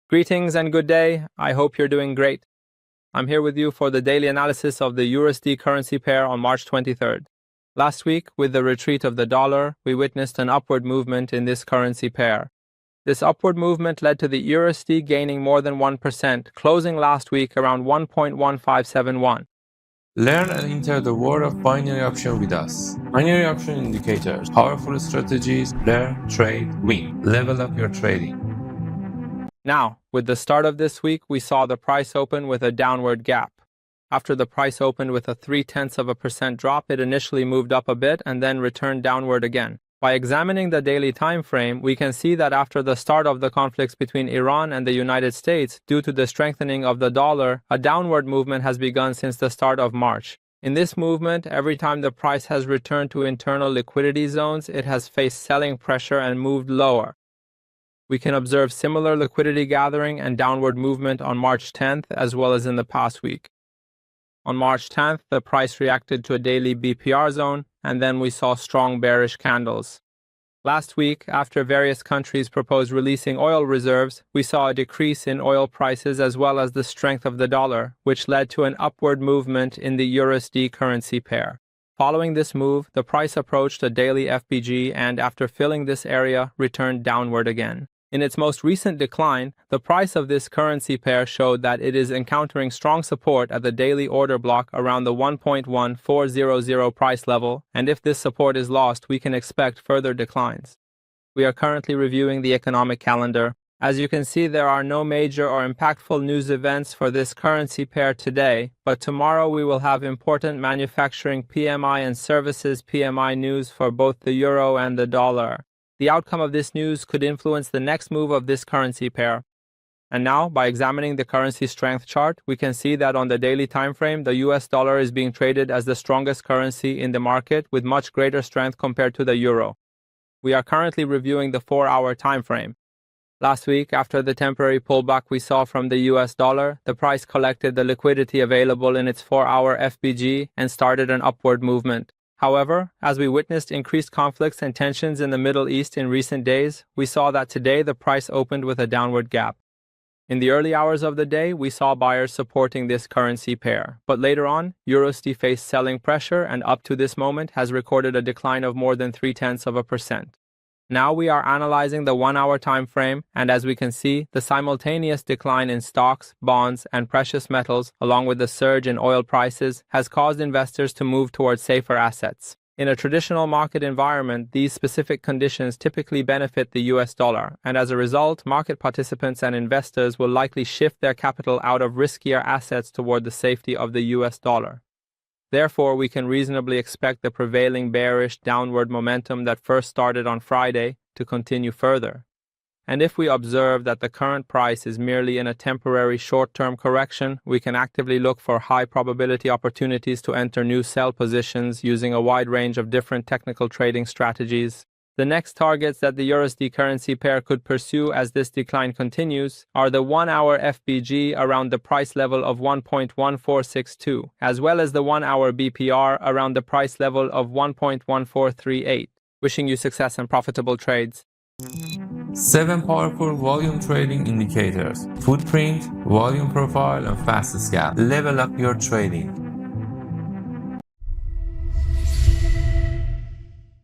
Greetings and good day. I hope you're doing great. I'm here with you for the daily analysis of the EURUSD currency pair on March 23rd. Last week, with the retreat of the dollar, we witnessed an upward movement in this currency pair. This upward movement led to the EURUSD gaining more than 1%, closing last week around 1.1571. Learn and enter the world of binary option with us. Binary option indicators, powerful strategies, learn, trade, win. Level up your trading. Now, with the start of this week, we saw the price open with a downward gap. After the price opened with a 0.3% drop, it initially moved up a bit and then returned downward again. By examining the daily time frame, we can see that after the start of the conflicts between Iran and the United States, due to the strengthening of the dollar, a downward movement has begun since the start of March. In this movement, every time the price has returned to internal liquidity zones, it has faced selling pressure and moved lower. We can observe similar liquidity gathering and downward movement on March 10th as well as in the past week. On March 10th, the price reacted to a daily BPR zone, and then we saw strong bearish candles. Last week, after various countries proposed releasing oil reserves, we saw a decrease in oil prices as well as the strength of the dollar, which led to an upward movement in the EURUSD currency pair. Following this move, the price approached a daily FBG and, after filling this area, returned downward again. In its most recent decline, the price of this currency pair showed that it is encountering strong support at the daily order block around the 1.1400 price level, and if this support is lost, we can expect further declines. We are currently reviewing the economic calendar. As you can see, there are no major or impactful news events for this currency pair today, but tomorrow we will have important manufacturing PMI and services PMI news for both the euro and the dollar. The outcome of this news could influence the next move of this currency pair. And now, by examining the currency strength chart, we can see that on the daily time frame, the US dollar is being traded as the strongest currency in the market with much greater strength compared to the euro. We are currently reviewing the 4-hour time frame. Last week, after the temporary pullback we saw from the US dollar, the price collected the liquidity available in its 4-hour FBG and started an upward movement. However, as we witnessed increased conflicts and tensions in the Middle East in recent days, we saw that today the price opened with a downward gap. In the early hours of the day, we saw buyers supporting this currency pair, but later on, EURUSD faced selling pressure and up to this moment has recorded a decline of more than 0.3%. Now we are analyzing the 1-hour time frame, and as we can see, the simultaneous decline in stocks, bonds, and precious metals, along with the surge in oil prices, has caused investors to move towards safer assets. In a traditional market environment, these specific conditions typically benefit the US dollar, and as a result, market participants and investors will likely shift their capital out of riskier assets toward the safety of the US dollar. Therefore, we can reasonably expect the prevailing bearish downward momentum that first started on Friday to continue further. And if we observe that the current price is merely in a temporary short-term correction, we can actively look for high-probability opportunities to enter new sell positions using a wide range of different technical trading strategies. The next targets that the EURUSD currency pair could pursue as this decline continues are the 1-hour FBG around the price level of 1.1462, as well as the 1-hour BPR around the price level of 1.1438. Wishing you success and profitable trades. 7 powerful volume trading indicators: footprint, volume profile, and fast scalp. Level up your trading.